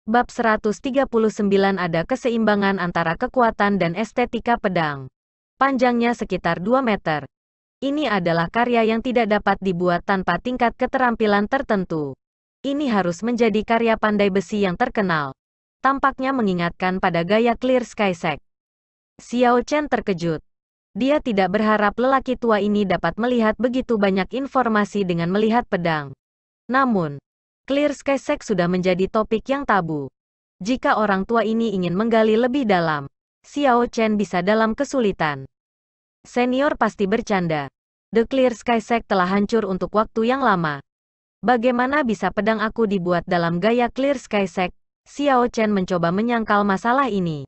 Bab 139 ada keseimbangan antara kekuatan dan estetika pedang. Panjangnya sekitar 2 meter. Ini adalah karya yang tidak dapat dibuat tanpa tingkat keterampilan tertentu. Ini harus menjadi karya pandai besi yang terkenal. Tampaknya mengingatkan pada gaya Clear Sky Sect. Xiao Chen terkejut. Dia tidak berharap lelaki tua ini dapat melihat begitu banyak informasi dengan melihat pedang. Namun, Clear Sky Sect sudah menjadi topik yang tabu. Jika orang tua ini ingin menggali lebih dalam, Xiao Chen bisa dalam kesulitan. Senior pasti bercanda. The Clear Sky Sect telah hancur untuk waktu yang lama. Bagaimana bisa pedang aku dibuat dalam gaya Clear Sky Sect? Xiao Chen mencoba menyangkal masalah ini.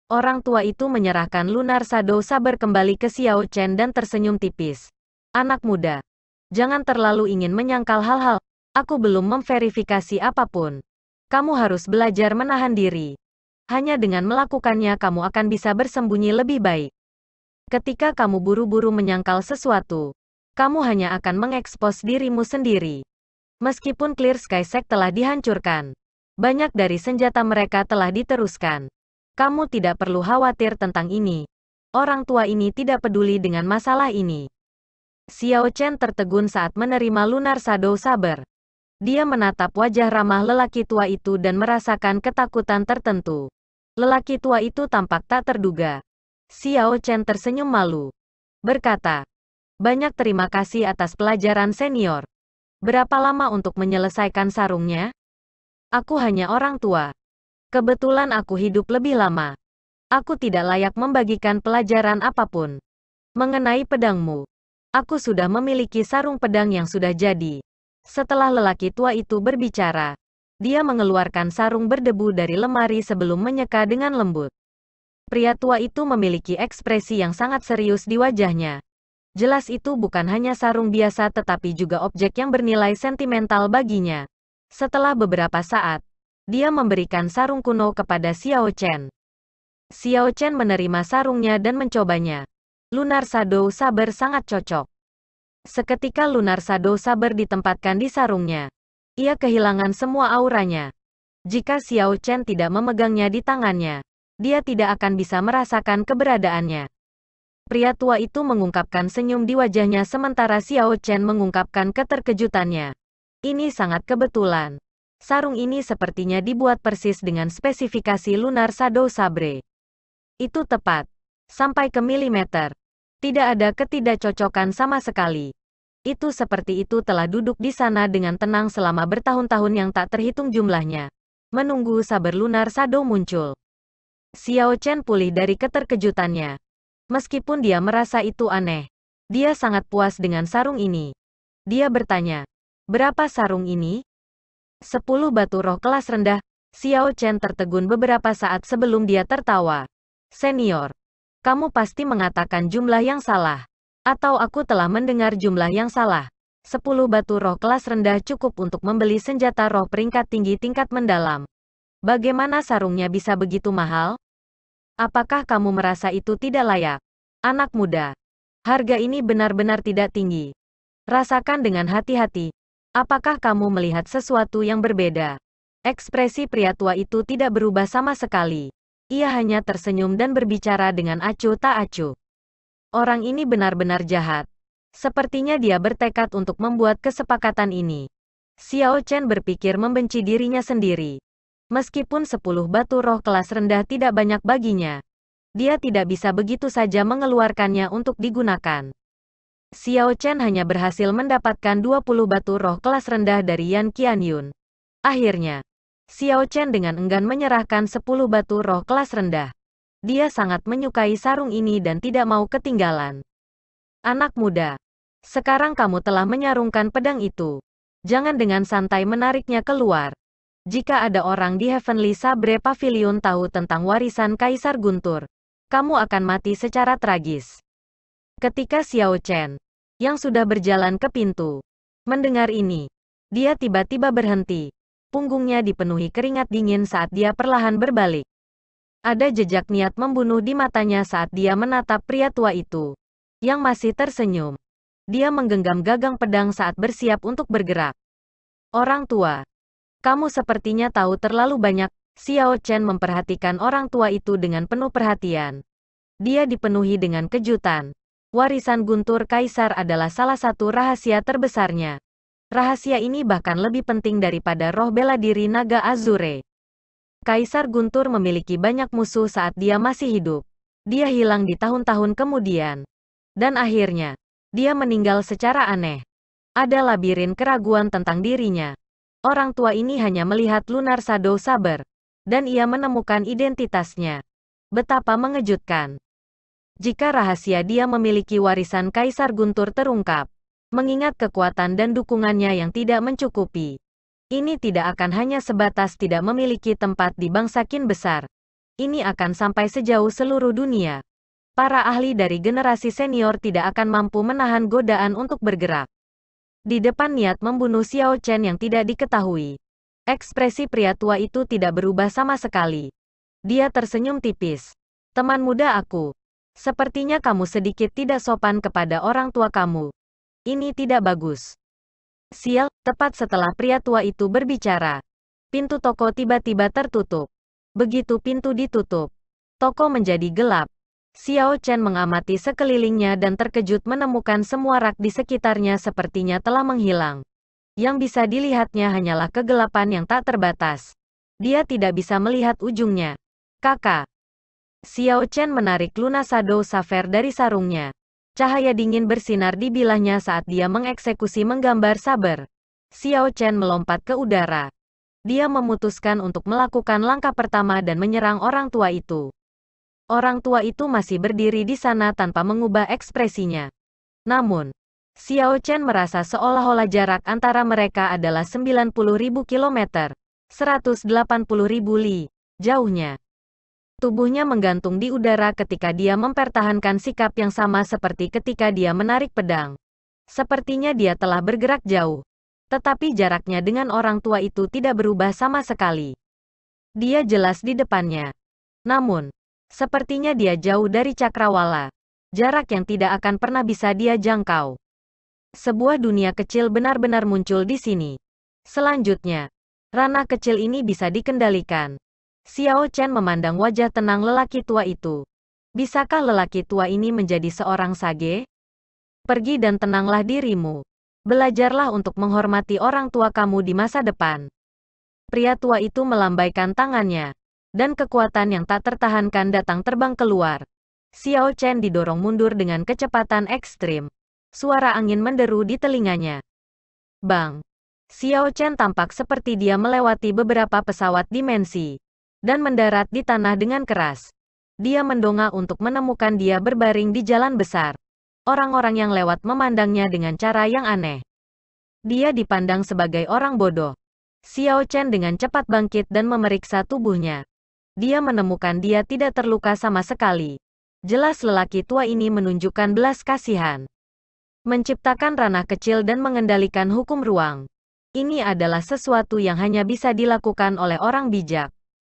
Orang tua itu menyerahkan Lunar Shadow Saber kembali ke Xiao Chen dan tersenyum tipis. Anak muda, jangan terlalu ingin menyangkal hal-hal. Aku belum memverifikasi apapun. Kamu harus belajar menahan diri. Hanya dengan melakukannya kamu akan bisa bersembunyi lebih baik. Ketika kamu buru-buru menyangkal sesuatu, kamu hanya akan mengekspos dirimu sendiri. Meskipun Clear Sky Sect telah dihancurkan, banyak dari senjata mereka telah diteruskan. Kamu tidak perlu khawatir tentang ini. Orang tua ini tidak peduli dengan masalah ini. Xiao Chen tertegun saat menerima Lunar Shadow Saber. Dia menatap wajah ramah lelaki tua itu dan merasakan ketakutan tertentu. Lelaki tua itu tampak tak terduga. Xiao Chen tersenyum malu. Berkata, "Banyak terima kasih atas pelajaran senior. Berapa lama untuk menyelesaikan sarungnya? Aku hanya orang tua. Kebetulan aku hidup lebih lama. Aku tidak layak membagikan pelajaran apapun. Mengenai pedangmu, aku sudah memiliki sarung pedang yang sudah jadi." Setelah lelaki tua itu berbicara, dia mengeluarkan sarung berdebu dari lemari sebelum menyeka dengan lembut. Pria tua itu memiliki ekspresi yang sangat serius di wajahnya. Jelas itu bukan hanya sarung biasa tetapi juga objek yang bernilai sentimental baginya. Setelah beberapa saat, dia memberikan sarung kuno kepada Xiao Chen. Xiao Chen menerima sarungnya dan mencobanya. Lunar Shadow Saber sangat cocok. Seketika Lunar Shadow Saber ditempatkan di sarungnya. Ia kehilangan semua auranya. Jika Xiao Chen tidak memegangnya di tangannya, dia tidak akan bisa merasakan keberadaannya. Pria tua itu mengungkapkan senyum di wajahnya sementara Xiao Chen mengungkapkan keterkejutannya. Ini sangat kebetulan. Sarung ini sepertinya dibuat persis dengan spesifikasi Lunar Shadow Sabre. Itu tepat. Sampai ke milimeter. Tidak ada ketidakcocokan sama sekali. Itu seperti itu telah duduk di sana dengan tenang selama bertahun-tahun yang tak terhitung jumlahnya. Menunggu saber Lunar Shadow muncul. Xiao Chen pulih dari keterkejutannya. Meskipun dia merasa itu aneh, dia sangat puas dengan sarung ini. Dia bertanya, "Berapa sarung ini?" 10 batu roh kelas rendah. Xiao Chen tertegun beberapa saat sebelum dia tertawa. "Senior, kamu pasti mengatakan jumlah yang salah. Atau aku telah mendengar jumlah yang salah. 10 batu roh kelas rendah cukup untuk membeli senjata roh peringkat tinggi tingkat mendalam. Bagaimana sarungnya bisa begitu mahal? Apakah kamu merasa itu tidak layak? Anak muda, harga ini benar-benar tidak tinggi. Rasakan dengan hati-hati. Apakah kamu melihat sesuatu yang berbeda?" Ekspresi pria tua itu tidak berubah sama sekali. Ia hanya tersenyum dan berbicara dengan acuh tak acuh. Orang ini benar-benar jahat. Sepertinya dia bertekad untuk membuat kesepakatan ini. Xiao Chen berpikir membenci dirinya sendiri. Meskipun 10 batu roh kelas rendah tidak banyak baginya, dia tidak bisa begitu saja mengeluarkannya untuk digunakan. Xiao Chen hanya berhasil mendapatkan 20 batu roh kelas rendah dari Yan Qianyun. Akhirnya, Xiao Chen dengan enggan menyerahkan 10 batu roh kelas rendah. Dia sangat menyukai sarung ini dan tidak mau ketinggalan. Anak muda, sekarang kamu telah menyarungkan pedang itu. Jangan dengan santai menariknya keluar. Jika ada orang di Heavenly Sabre Pavilion tahu tentang warisan Kaisar Guntur, kamu akan mati secara tragis. Ketika Xiao Chen, yang sudah berjalan ke pintu, mendengar ini, dia tiba-tiba berhenti. Punggungnya dipenuhi keringat dingin saat dia perlahan berbalik. Ada jejak niat membunuh di matanya saat dia menatap pria tua itu, yang masih tersenyum. Dia menggenggam gagang pedang saat bersiap untuk bergerak. Orang tua, Kamu sepertinya tahu terlalu banyak. Xiao Chen memperhatikan orang tua itu dengan penuh perhatian. Dia dipenuhi dengan kejutan. Warisan guntur kaisar adalah salah satu rahasia terbesarnya. Rahasia ini bahkan lebih penting daripada roh bela diri naga Azure. Kaisar Guntur memiliki banyak musuh saat dia masih hidup. Dia hilang di tahun-tahun kemudian. Dan akhirnya, dia meninggal secara aneh. Ada labirin keraguan tentang dirinya. Orang tua ini hanya melihat Lunar Shadow Saber. Dan ia menemukan identitasnya. Betapa mengejutkan. Jika rahasia dia memiliki warisan Kaisar Guntur terungkap, mengingat kekuatan dan dukungannya yang tidak mencukupi, ini tidak akan hanya sebatas tidak memiliki tempat di bangsa Qin besar. Ini akan sampai sejauh seluruh dunia. Para ahli dari generasi senior tidak akan mampu menahan godaan untuk bergerak. Di depan niat membunuh Xiao Chen yang tidak diketahui, ekspresi pria tua itu tidak berubah sama sekali. Dia tersenyum tipis. Teman muda aku, sepertinya kamu sedikit tidak sopan kepada orang tua kamu. Ini tidak bagus. Sial, tepat setelah pria tua itu berbicara, pintu toko tiba-tiba tertutup. Begitu pintu ditutup, toko menjadi gelap. Xiao Chen mengamati sekelilingnya dan terkejut menemukan semua rak di sekitarnya sepertinya telah menghilang. Yang bisa dilihatnya hanyalah kegelapan yang tak terbatas. Dia tidak bisa melihat ujungnya. Kakak. Xiao Chen menarik Lunar Shadow Saber dari sarungnya. Cahaya dingin bersinar di bilahnya saat dia mengeksekusi menggambar saber. Xiao Chen melompat ke udara. Dia memutuskan untuk melakukan langkah pertama dan menyerang orang tua itu. Orang tua itu masih berdiri di sana tanpa mengubah ekspresinya. Namun, Xiao Chen merasa seolah-olah jarak antara mereka adalah 90.000 kilometer, 180.000 li, jauhnya. Tubuhnya menggantung di udara ketika dia mempertahankan sikap yang sama seperti ketika dia menarik pedang. Sepertinya dia telah bergerak jauh. Tetapi jaraknya dengan orang tua itu tidak berubah sama sekali. Dia jelas di depannya. Namun, sepertinya dia jauh dari cakrawala. Jarak yang tidak akan pernah bisa dia jangkau. Sebuah dunia kecil benar-benar muncul di sini. Selanjutnya, ranah kecil ini bisa dikendalikan. Xiao Chen memandang wajah tenang lelaki tua itu. Bisakah lelaki tua ini menjadi seorang sage? Pergi dan tenanglah dirimu. Belajarlah untuk menghormati orang tua kamu di masa depan. Pria tua itu melambaikan tangannya. Dan kekuatan yang tak tertahankan datang terbang keluar. Xiao Chen didorong mundur dengan kecepatan ekstrim. Suara angin menderu di telinganya. Bang! Xiao Chen tampak seperti dia melewati beberapa pesawat dimensi. Dan mendarat di tanah dengan keras. Dia mendongak untuk menemukan dia berbaring di jalan besar. Orang-orang yang lewat memandangnya dengan cara yang aneh. Dia dipandang sebagai orang bodoh. Xiao Chen dengan cepat bangkit dan memeriksa tubuhnya. Dia menemukan dia tidak terluka sama sekali. Jelas lelaki tua ini menunjukkan belas kasihan. Menciptakan ranah kecil dan mengendalikan hukum ruang. Ini adalah sesuatu yang hanya bisa dilakukan oleh orang bijak.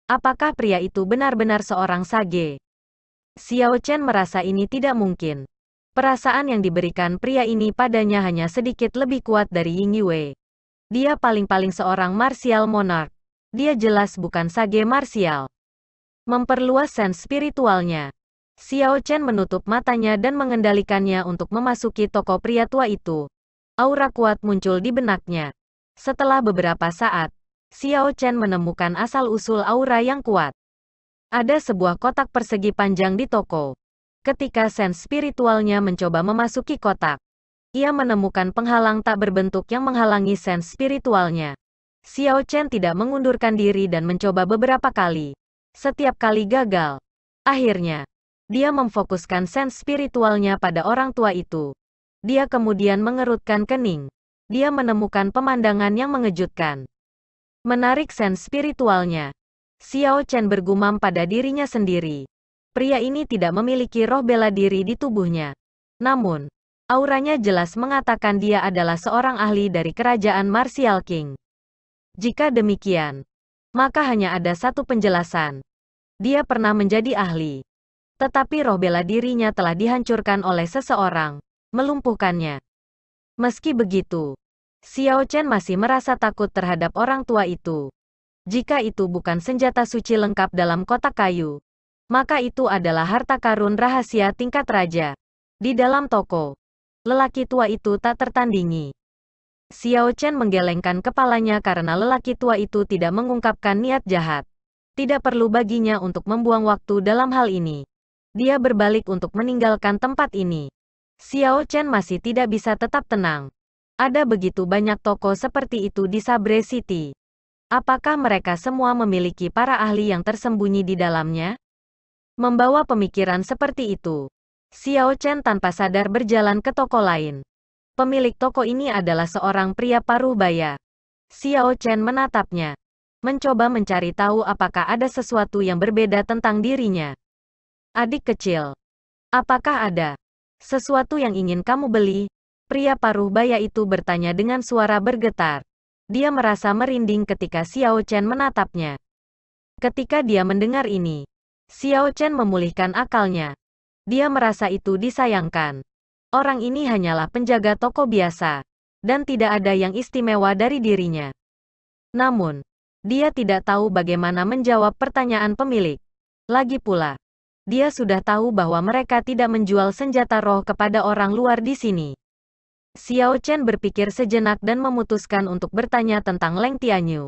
Apakah pria itu benar-benar seorang sage? Xiao Chen merasa ini tidak mungkin. Perasaan yang diberikan pria ini padanya hanya sedikit lebih kuat dari Ying Yue. Dia paling-paling seorang martial monarch. Dia jelas bukan sage martial. Memperluas sense spiritualnya. Xiao Chen menutup matanya dan mengendalikannya untuk memasuki toko pria tua itu. Aura kuat muncul di benaknya. Setelah beberapa saat, Xiao Chen menemukan asal-usul aura yang kuat. Ada sebuah kotak persegi panjang di toko. Ketika sense spiritualnya mencoba memasuki kotak, ia menemukan penghalang tak berbentuk yang menghalangi sense spiritualnya. Xiao Chen tidak mengundurkan diri dan mencoba beberapa kali. Setiap kali gagal. Akhirnya, dia memfokuskan sense spiritualnya pada orang tua itu. Dia kemudian mengerutkan kening. Dia menemukan pemandangan yang mengejutkan. Menarik sense spiritualnya. Xiao Chen bergumam pada dirinya sendiri. Pria ini tidak memiliki roh bela diri di tubuhnya. Namun, auranya jelas mengatakan dia adalah seorang ahli dari kerajaan Martial King. Jika demikian, maka hanya ada satu penjelasan. Dia pernah menjadi ahli. Tetapi roh bela dirinya telah dihancurkan oleh seseorang, melumpuhkannya. Meski begitu, Xiao Chen masih merasa takut terhadap orang tua itu. Jika itu bukan senjata suci lengkap dalam kotak kayu, maka itu adalah harta karun rahasia tingkat raja. Di dalam toko, lelaki tua itu tak tertandingi. Xiao Chen menggelengkan kepalanya karena lelaki tua itu tidak mengungkapkan niat jahat. Tidak perlu baginya untuk membuang waktu dalam hal ini. Dia berbalik untuk meninggalkan tempat ini. Xiao Chen masih tidak bisa tetap tenang. Ada begitu banyak toko seperti itu di Sabre City. Apakah mereka semua memiliki para ahli yang tersembunyi di dalamnya? Membawa pemikiran seperti itu, Xiao Chen tanpa sadar berjalan ke toko lain. Pemilik toko ini adalah seorang pria paruh baya. Xiao Chen menatapnya, mencoba mencari tahu apakah ada sesuatu yang berbeda tentang dirinya. Adik kecil, apakah ada sesuatu yang ingin kamu beli? Pria paruh baya itu bertanya dengan suara bergetar. Dia merasa merinding ketika Xiao Chen menatapnya. Ketika dia mendengar ini, Xiao Chen memulihkan akalnya. Dia merasa itu disayangkan. Orang ini hanyalah penjaga toko biasa, dan tidak ada yang istimewa dari dirinya. Namun, dia tidak tahu bagaimana menjawab pertanyaan pemilik. Lagi pula, dia sudah tahu bahwa mereka tidak menjual senjata roh kepada orang luar di sini. Xiao Chen berpikir sejenak dan memutuskan untuk bertanya tentang Leng Tianyu.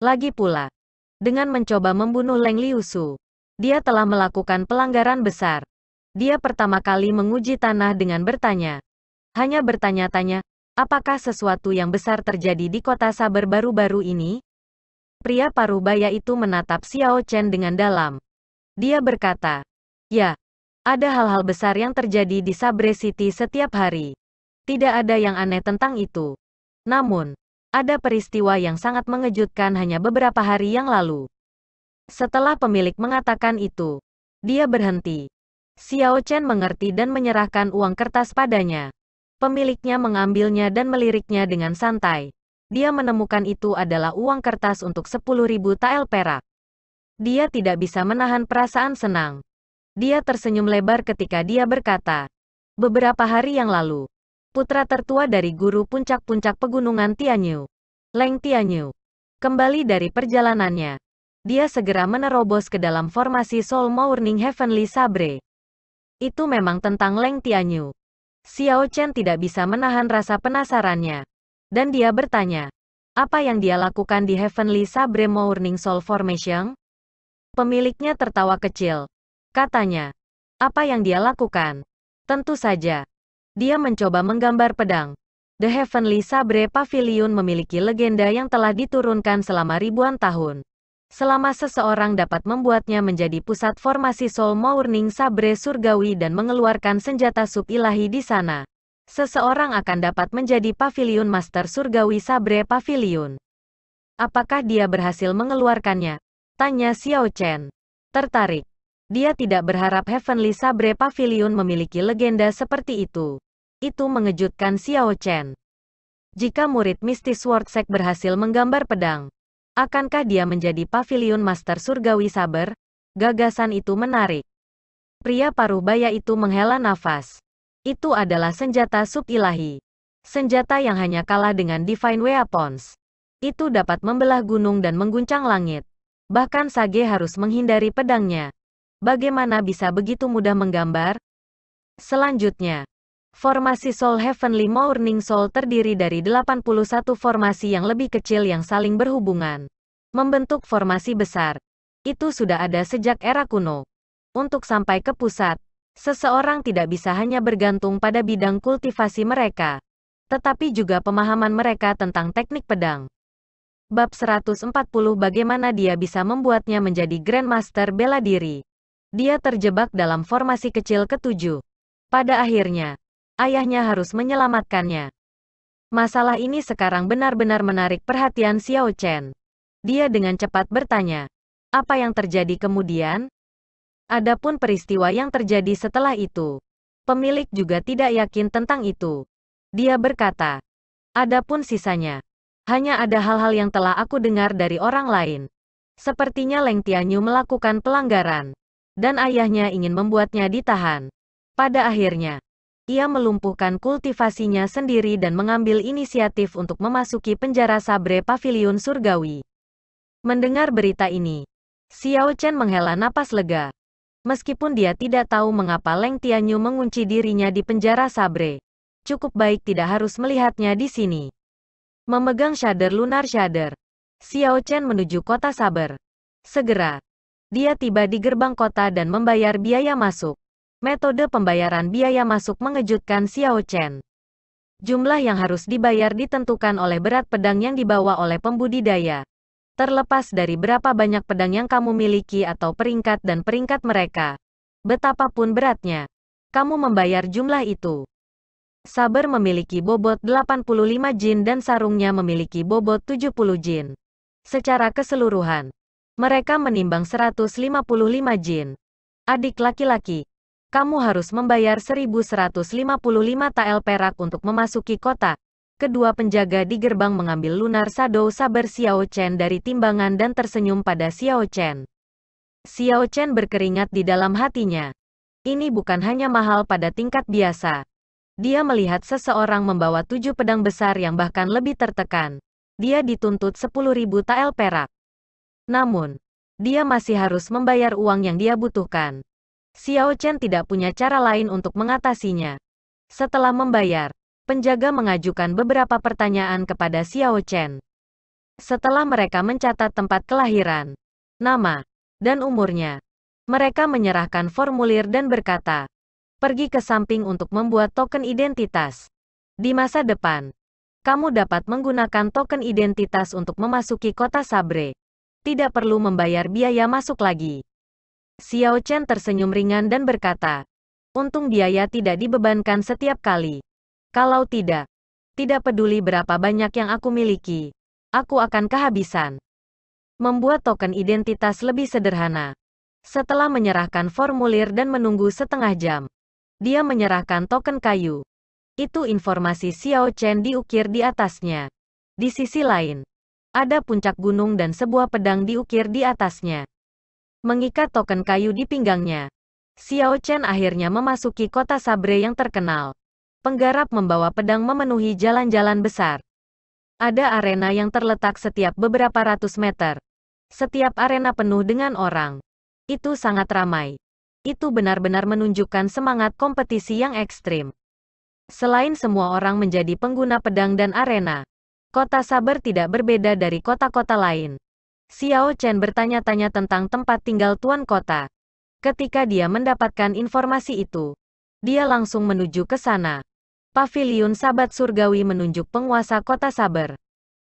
Lagi pula, dengan mencoba membunuh Leng Liusu, dia telah melakukan pelanggaran besar. Dia pertama kali menguji tanah dengan bertanya. Hanya bertanya-tanya, apakah sesuatu yang besar terjadi di kota Saber baru-baru ini? Pria paruh baya itu menatap Xiao Chen dengan dalam. Dia berkata, ya, ada hal-hal besar yang terjadi di Sabre City setiap hari. Tidak ada yang aneh tentang itu. Namun, ada peristiwa yang sangat mengejutkan hanya beberapa hari yang lalu. Setelah pemilik mengatakan itu, dia berhenti. Xiao Chen mengerti dan menyerahkan uang kertas padanya. Pemiliknya mengambilnya dan meliriknya dengan santai. Dia menemukan itu adalah uang kertas untuk 10.000 tael perak. Dia tidak bisa menahan perasaan senang. Dia tersenyum lebar ketika dia berkata, beberapa hari yang lalu, putra tertua dari guru puncak-puncak pegunungan Tianyu, Leng Tianyu, kembali dari perjalanannya. Dia segera menerobos ke dalam formasi Soul Morning Heavenly Sabre. Itu memang tentang Leng Tianyu. Xiao Chen tidak bisa menahan rasa penasarannya. Dan dia bertanya, apa yang dia lakukan di Heavenly Sabre Morning Soul Formation? Pemiliknya tertawa kecil. Katanya, apa yang dia lakukan? Tentu saja. Dia mencoba menggambar pedang. The Heavenly Sabre Pavilion memiliki legenda yang telah diturunkan selama ribuan tahun. Selama seseorang dapat membuatnya menjadi pusat formasi Soul Morning Sabre surgawi dan mengeluarkan senjata sub ilahi di sana, seseorang akan dapat menjadi Pavilion Master Surgawi Sabre Pavilion. Apakah dia berhasil mengeluarkannya? Tanya Xiao Chen. Tertarik. Dia tidak berharap Heavenly Sabre Pavilion memiliki legenda seperti itu. Itu mengejutkan Xiao Chen. Jika murid Misty Sword Sect berhasil menggambar pedang, akankah dia menjadi Pavilion Master Surgawi Saber? Gagasan itu menarik. Pria paruh baya itu menghela nafas. Itu adalah senjata sub ilahi. Senjata yang hanya kalah dengan Divine Weapons. Itu dapat membelah gunung dan mengguncang langit. Bahkan Sage harus menghindari pedangnya. Bagaimana bisa begitu mudah menggambar? Selanjutnya, formasi Soul Heavenly Morning Soul terdiri dari 81 formasi yang lebih kecil yang saling berhubungan, membentuk formasi besar. Itu sudah ada sejak era kuno. Untuk sampai ke pusat, seseorang tidak bisa hanya bergantung pada bidang kultivasi mereka, tetapi juga pemahaman mereka tentang teknik pedang. Bab 140 Bagaimana dia bisa membuatnya menjadi Grandmaster bela diri. Dia terjebak dalam formasi kecil ketujuh. Pada akhirnya, ayahnya harus menyelamatkannya. Masalah ini sekarang benar-benar menarik perhatian Xiao Chen. Dia dengan cepat bertanya, apa yang terjadi kemudian? Adapun peristiwa yang terjadi setelah itu, pemilik juga tidak yakin tentang itu. Dia berkata, adapun sisanya, hanya ada hal-hal yang telah aku dengar dari orang lain. Sepertinya Leng Tianyu melakukan pelanggaran, dan ayahnya ingin membuatnya ditahan. Pada akhirnya, Ia melumpuhkan kultivasinya sendiri dan mengambil inisiatif untuk memasuki penjara Sabre Paviliun Surgawi. Mendengar berita ini, Xiao Chen menghela napas lega. Meskipun dia tidak tahu mengapa Leng Tianyu mengunci dirinya di penjara Sabre, cukup baik tidak harus melihatnya di sini. Memegang shader lunar shader, Xiao Chen menuju kota Saber. Segera, dia tiba di gerbang kota dan membayar biaya masuk. Metode pembayaran biaya masuk mengejutkan Xiao Chen. Jumlah yang harus dibayar ditentukan oleh berat pedang yang dibawa oleh pembudidaya. Terlepas dari berapa banyak pedang yang kamu miliki atau peringkat dan peringkat mereka, betapapun beratnya, kamu membayar jumlah itu. Saber memiliki bobot 85 jin dan sarungnya memiliki bobot 70 jin. Secara keseluruhan, mereka menimbang 155 jin. Adik laki-laki, kamu harus membayar 1155 tael perak untuk memasuki kota. Kedua penjaga di gerbang mengambil lunar shadow saber Xiao Chen dari timbangan dan tersenyum pada Xiao Chen. Xiao Chen berkeringat di dalam hatinya. Ini bukan hanya mahal pada tingkat biasa. Dia melihat seseorang membawa 7 pedang besar yang bahkan lebih tertekan. Dia dituntut 10.000 tael perak. Namun, dia masih harus membayar uang yang dia butuhkan. Xiao Chen tidak punya cara lain untuk mengatasinya. Setelah membayar, penjaga mengajukan beberapa pertanyaan kepada Xiao Chen. Setelah mereka mencatat tempat kelahiran, nama, dan umurnya, mereka menyerahkan formulir dan berkata, pergi ke samping untuk membuat token identitas. Di masa depan, kamu dapat menggunakan token identitas untuk memasuki kota Sabre. Tidak perlu membayar biaya masuk lagi. Xiao Chen tersenyum ringan dan berkata, untung biaya tidak dibebankan setiap kali. Kalau tidak peduli berapa banyak yang aku miliki, aku akan kehabisan. Membuat token identitas lebih sederhana. Setelah menyerahkan formulir dan menunggu setengah jam, dia menyerahkan token kayu. Itu informasi Xiao Chen diukir di atasnya. Di sisi lain, ada puncak gunung dan sebuah pedang diukir di atasnya. Mengikat token kayu di pinggangnya, Xiao Chen akhirnya memasuki kota Sabre yang terkenal. Penggarap membawa pedang memenuhi jalan-jalan besar. Ada arena yang terletak setiap beberapa ratus meter. Setiap arena penuh dengan orang. Itu sangat ramai. Itu benar-benar menunjukkan semangat kompetisi yang ekstrim. Selain semua orang menjadi pengguna pedang dan arena, kota Saber tidak berbeda dari kota-kota lain. Xiao Chen bertanya-tanya tentang tempat tinggal tuan kota. Ketika dia mendapatkan informasi itu, dia langsung menuju ke sana. Paviliun Sabat Surgawi menunjuk penguasa kota Saber.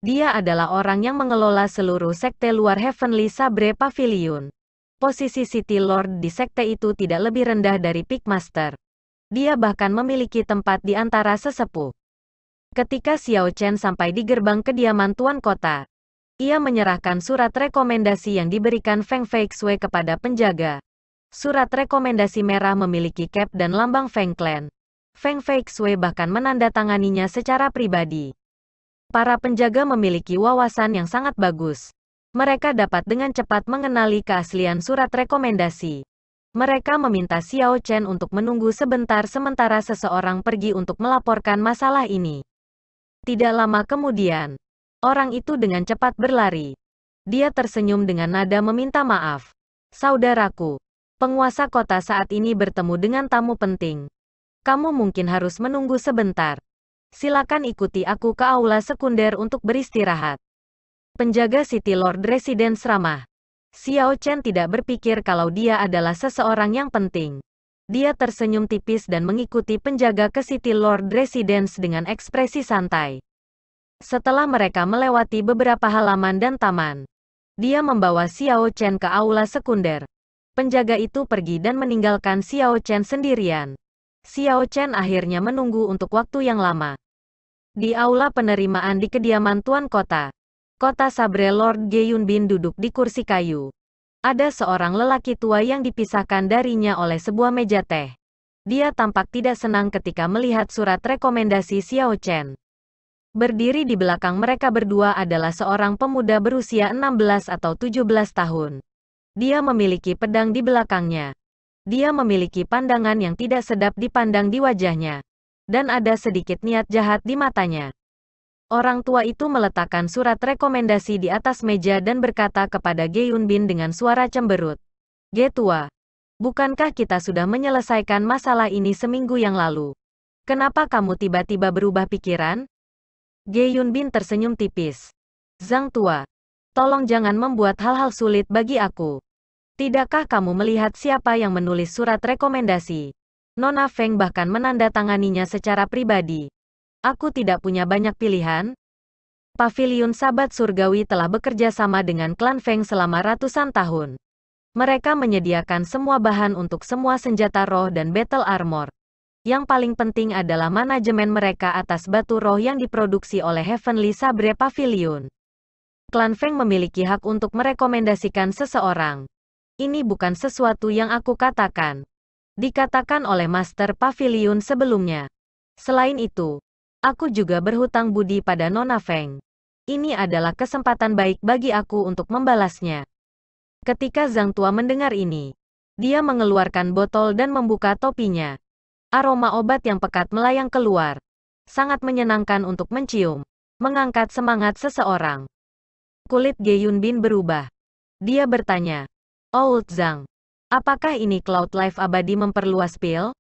Dia adalah orang yang mengelola seluruh sekte luar Heavenly Sabre Pavilion. Posisi City Lord di sekte itu tidak lebih rendah dari Peak Master. Dia bahkan memiliki tempat di antara sesepuh. Ketika Xiao Chen sampai di gerbang kediaman tuan kota, ia menyerahkan surat rekomendasi yang diberikan Feng Feixue kepada penjaga. Surat rekomendasi merah memiliki cap dan lambang Feng Clan. Feng Feixue bahkan menandatanganinya secara pribadi. Para penjaga memiliki wawasan yang sangat bagus. Mereka dapat dengan cepat mengenali keaslian surat rekomendasi. Mereka meminta Xiao Chen untuk menunggu sebentar sementara seseorang pergi untuk melaporkan masalah ini. Tidak lama kemudian, orang itu dengan cepat berlari. Dia tersenyum dengan nada meminta maaf. Saudaraku, penguasa kota saat ini bertemu dengan tamu penting. Kamu mungkin harus menunggu sebentar. Silakan ikuti aku ke aula sekunder untuk beristirahat. Penjaga City Lord Residence ramah. Xiao Chen tidak berpikir kalau dia adalah seseorang yang penting. Dia tersenyum tipis dan mengikuti penjaga ke City Lord Residence dengan ekspresi santai. Setelah mereka melewati beberapa halaman dan taman, dia membawa Xiao Chen ke aula sekunder. Penjaga itu pergi dan meninggalkan Xiao Chen sendirian. Xiao Chen akhirnya menunggu untuk waktu yang lama. Di aula penerimaan di kediaman tuan kota, kota Sabre Lord Ge Yunbin duduk di kursi kayu. Ada seorang lelaki tua yang dipisahkan darinya oleh sebuah meja teh. Dia tampak tidak senang ketika melihat surat rekomendasi Xiao Chen. Berdiri di belakang mereka berdua adalah seorang pemuda berusia 16 atau 17 tahun. Dia memiliki pedang di belakangnya. Dia memiliki pandangan yang tidak sedap dipandang di wajahnya. dan ada sedikit niat jahat di matanya. Orang tua itu meletakkan surat rekomendasi di atas meja dan berkata kepada Ge Yunbin dengan suara cemberut. Ge tua, bukankah kita sudah menyelesaikan masalah ini seminggu yang lalu? Kenapa kamu tiba-tiba berubah pikiran? Ge Yunbin tersenyum tipis. Zhang tua, tolong jangan membuat hal-hal sulit bagi aku. Tidakkah kamu melihat siapa yang menulis surat rekomendasi? Nona Feng bahkan menandatanganinya secara pribadi. Aku tidak punya banyak pilihan. Paviliun Sabat Surgawi telah bekerja sama dengan klan Feng selama ratusan tahun. Mereka menyediakan semua bahan untuk semua senjata roh dan battle armor. Yang paling penting adalah manajemen mereka atas batu roh yang diproduksi oleh Heavenly Sabre Pavilion. Klan Feng memiliki hak untuk merekomendasikan seseorang. Ini bukan sesuatu yang aku katakan. Dikatakan oleh Master Pavilion sebelumnya. Selain itu, aku juga berhutang budi pada Nona Feng. Ini adalah kesempatan baik bagi aku untuk membalasnya. Ketika Zhang tua mendengar ini, dia mengeluarkan botol dan membuka topinya. Aroma obat yang pekat melayang keluar. Sangat menyenangkan untuk mencium. Mengangkat semangat seseorang. Kulit Ge Yunbin berubah. Dia bertanya, Old Zhang, apakah ini Cloud Life abadi memperluas pil?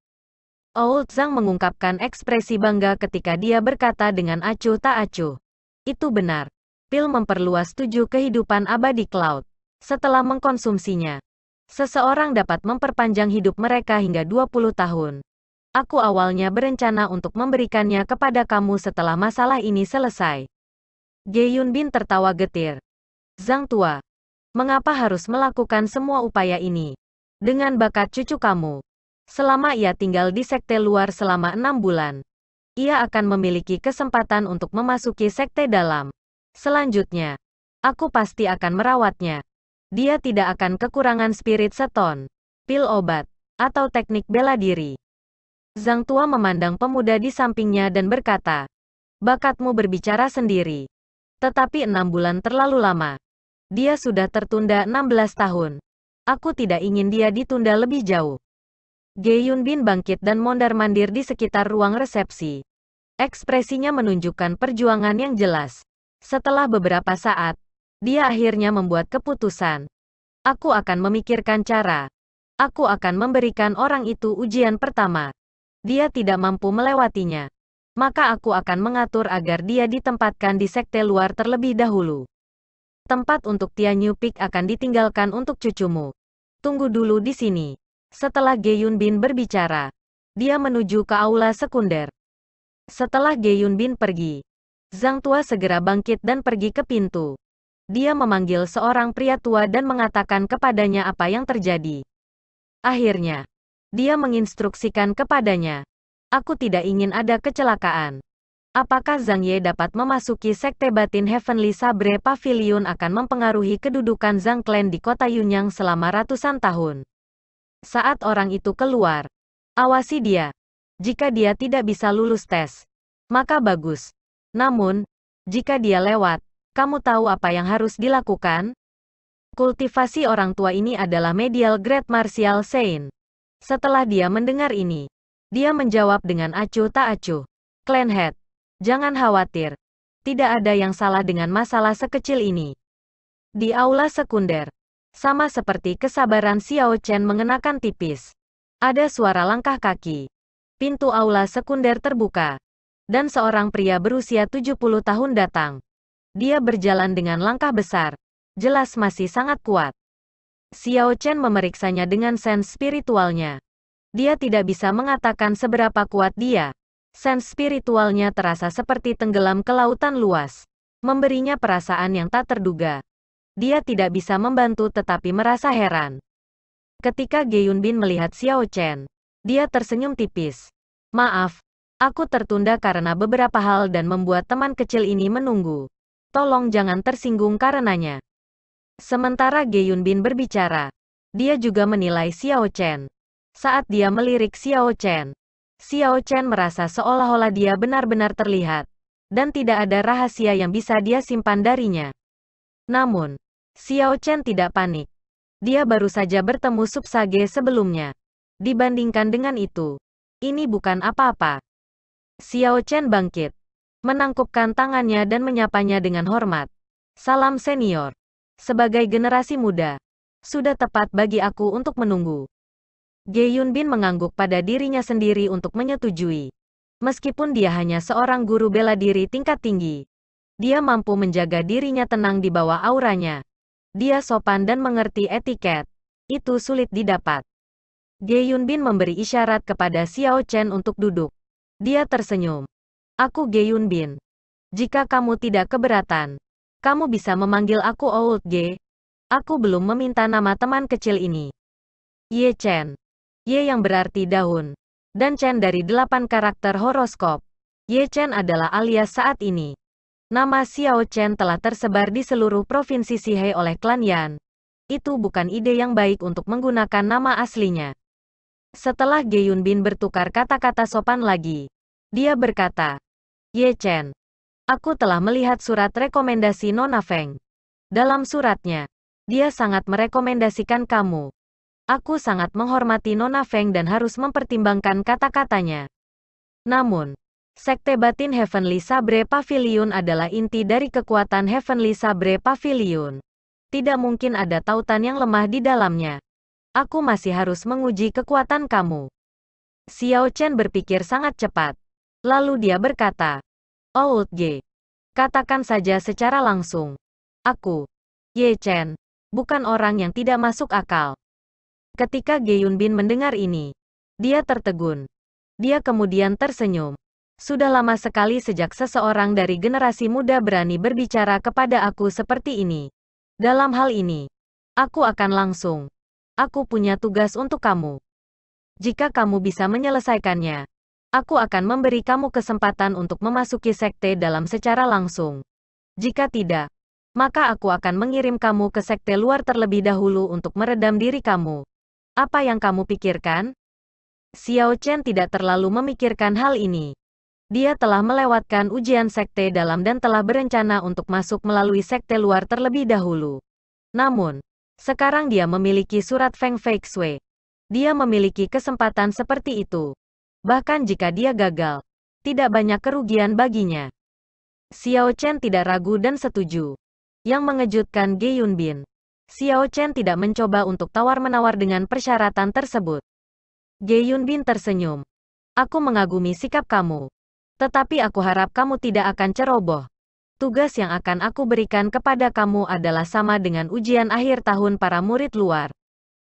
Old Zhang mengungkapkan ekspresi bangga ketika dia berkata dengan acuh tak acuh. Itu benar. Pil memperluas 7 kehidupan abadi Cloud. Setelah mengkonsumsinya, seseorang dapat memperpanjang hidup mereka hingga 20 tahun. Aku awalnya berencana untuk memberikannya kepada kamu setelah masalah ini selesai. Ge Yunbin tertawa getir. Zhang tua, mengapa harus melakukan semua upaya ini? Dengan bakat cucu kamu, selama ia tinggal di sekte luar selama 6 bulan, ia akan memiliki kesempatan untuk memasuki sekte dalam. Selanjutnya, aku pasti akan merawatnya. Dia tidak akan kekurangan spirit stone, pil obat, atau teknik bela diri. Zhang tua memandang pemuda di sampingnya dan berkata, bakatmu berbicara sendiri. Tetapi 6 bulan terlalu lama. Dia sudah tertunda 16 tahun. Aku tidak ingin dia ditunda lebih jauh. Ge Yunbin bangkit dan mondar-mandir di sekitar ruang resepsi. Ekspresinya menunjukkan perjuangan yang jelas. Setelah beberapa saat, dia akhirnya membuat keputusan. Aku akan memikirkan cara. Aku akan memberikan orang itu ujian pertama. Dia tidak mampu melewatinya. Maka aku akan mengatur agar dia ditempatkan di sekte luar terlebih dahulu. Tempat untuk Tianyu Peak akan ditinggalkan untuk cucumu. Tunggu dulu di sini. Setelah Ge Yunbin berbicara, dia menuju ke aula sekunder. Setelah Ge Yunbin pergi, Zhang tua segera bangkit dan pergi ke pintu. Dia memanggil seorang pria tua dan mengatakan kepadanya apa yang terjadi. Akhirnya, dia menginstruksikan kepadanya, aku tidak ingin ada kecelakaan. Apakah Zhang Ye dapat memasuki sekte batin Heavenly Sabre Pavilion akan mempengaruhi kedudukan Zhang Clan di kota Yunyang selama ratusan tahun. Saat orang itu keluar, awasi dia. Jika dia tidak bisa lulus tes, maka bagus. Namun, jika dia lewat, kamu tahu apa yang harus dilakukan? Kultivasi orang tua ini adalah medial grade martial Sein. Setelah dia mendengar ini, dia menjawab dengan acuh tak acuh. Clan Head, jangan khawatir. Tidak ada yang salah dengan masalah sekecil ini. Di aula sekunder, sama seperti kesabaran Xiao Chen mengenakan tipis. Ada suara langkah kaki. Pintu aula sekunder terbuka. Dan seorang pria berusia 70 tahun datang. Dia berjalan dengan langkah besar. Jelas masih sangat kuat. Xiao Chen memeriksanya dengan sense spiritualnya. Dia tidak bisa mengatakan seberapa kuat dia. Sense spiritualnya terasa seperti tenggelam ke lautan luas. Memberinya perasaan yang tak terduga. Dia tidak bisa membantu tetapi merasa heran. Ketika Ge Yunbin melihat Xiao Chen, dia tersenyum tipis. Maaf, aku tertunda karena beberapa hal dan membuat teman kecil ini menunggu. Tolong jangan tersinggung karenanya. Sementara Ge Yunbin berbicara, dia juga menilai Xiao Chen. Saat dia melirik Xiao Chen merasa seolah-olah dia benar-benar terlihat, dan tidak ada rahasia yang bisa dia simpan darinya. Namun, Xiao Chen tidak panik. Dia baru saja bertemu Subsage sebelumnya. Dibandingkan dengan itu, ini bukan apa-apa. Xiao Chen bangkit, menangkupkan tangannya dan menyapanya dengan hormat. Salam senior. Sebagai generasi muda, sudah tepat bagi aku untuk menunggu. Ge Yunbin mengangguk pada dirinya sendiri untuk menyetujui. Meskipun dia hanya seorang guru bela diri tingkat tinggi, dia mampu menjaga dirinya tenang di bawah auranya. Dia sopan dan mengerti etiket. Itu sulit didapat. Ge Yunbin memberi isyarat kepada Xiao Chen untuk duduk. Dia tersenyum. Aku Ge Yunbin. Jika kamu tidak keberatan, kamu bisa memanggil aku Old Ge. Aku belum meminta nama teman kecil ini. Ye Chen. Ye yang berarti daun. Dan Chen dari 8 karakter horoskop. Ye Chen adalah alias saat ini. Nama Xiao Chen telah tersebar di seluruh provinsi Xihai oleh klan Yan. Itu bukan ide yang baik untuk menggunakan nama aslinya. Setelah Ge Yunbin bertukar kata-kata sopan lagi, dia berkata, Ye Chen, aku telah melihat surat rekomendasi Nona Feng. Dalam suratnya, dia sangat merekomendasikan kamu. Aku sangat menghormati Nona Feng dan harus mempertimbangkan kata-katanya. Namun, Sekte Batin Heavenly Sabre Pavilion adalah inti dari kekuatan Heavenly Sabre Pavilion. Tidak mungkin ada tautan yang lemah di dalamnya. Aku masih harus menguji kekuatan kamu. Xiao Chen berpikir sangat cepat. Lalu dia berkata, Old Ge, katakan saja secara langsung. Aku, Ye Chen, bukan orang yang tidak masuk akal. Ketika Ge Yunbin mendengar ini, dia tertegun. Dia kemudian tersenyum. Sudah lama sekali sejak seseorang dari generasi muda berani berbicara kepada aku seperti ini. Dalam hal ini, aku akan langsung. Aku punya tugas untuk kamu. Jika kamu bisa menyelesaikannya, aku akan memberi kamu kesempatan untuk memasuki sekte dalam secara langsung. Jika tidak, maka aku akan mengirim kamu ke sekte luar terlebih dahulu untuk meredam diri kamu. Apa yang kamu pikirkan? Xiao Chen tidak terlalu memikirkan hal ini. Dia telah melewatkan ujian sekte dalam dan telah berencana untuk masuk melalui sekte luar terlebih dahulu. Namun, sekarang dia memiliki surat Feng Fei Xue. Dia memiliki kesempatan seperti itu. Bahkan jika dia gagal, tidak banyak kerugian baginya. Xiao Chen tidak ragu dan setuju. Yang mengejutkan Ge Yunbin, Xiao Chen tidak mencoba untuk tawar-menawar dengan persyaratan tersebut. Ge Yunbin tersenyum. Aku mengagumi sikap kamu. Tetapi aku harap kamu tidak akan ceroboh. Tugas yang akan aku berikan kepada kamu adalah sama dengan ujian akhir tahun para murid luar.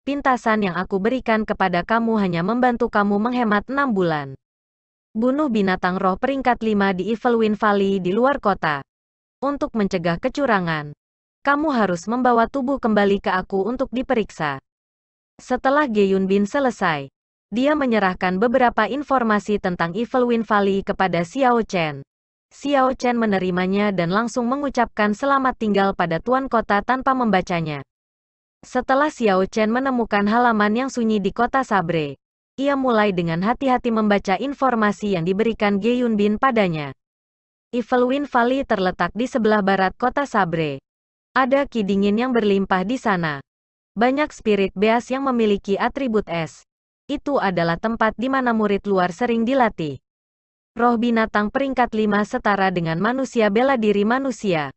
Pintasan yang aku berikan kepada kamu hanya membantu kamu menghemat 6 bulan. Bunuh binatang roh peringkat 5 di Evil Wind Valley di luar kota. Untuk mencegah kecurangan, kamu harus membawa tubuh kembali ke aku untuk diperiksa. Setelah Ge Yunbin selesai, dia menyerahkan beberapa informasi tentang Evil Wind Valley kepada Xiao Chen. Xiao Chen menerimanya dan langsung mengucapkan selamat tinggal pada tuan kota tanpa membacanya. Setelah Xiao Chen menemukan halaman yang sunyi di kota Sabre, ia mulai dengan hati-hati membaca informasi yang diberikan Ge Yunbin padanya. Evil Wind Valley terletak di sebelah barat kota Sabre. Ada ki dingin yang berlimpah di sana. Banyak spirit beast yang memiliki atribut es. Itu adalah tempat di mana murid luar sering dilatih. Roh binatang peringkat 5 setara dengan manusia bela diri manusia.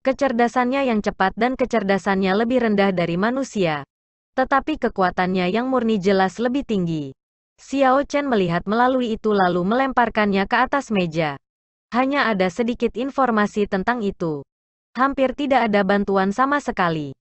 Kecerdasannya yang cepat dan kecerdasannya lebih rendah dari manusia. Tetapi kekuatannya yang murni jelas lebih tinggi. Xiao Chen melihat melalui itu lalu melemparkannya ke atas meja. Hanya ada sedikit informasi tentang itu. Hampir tidak ada bantuan sama sekali.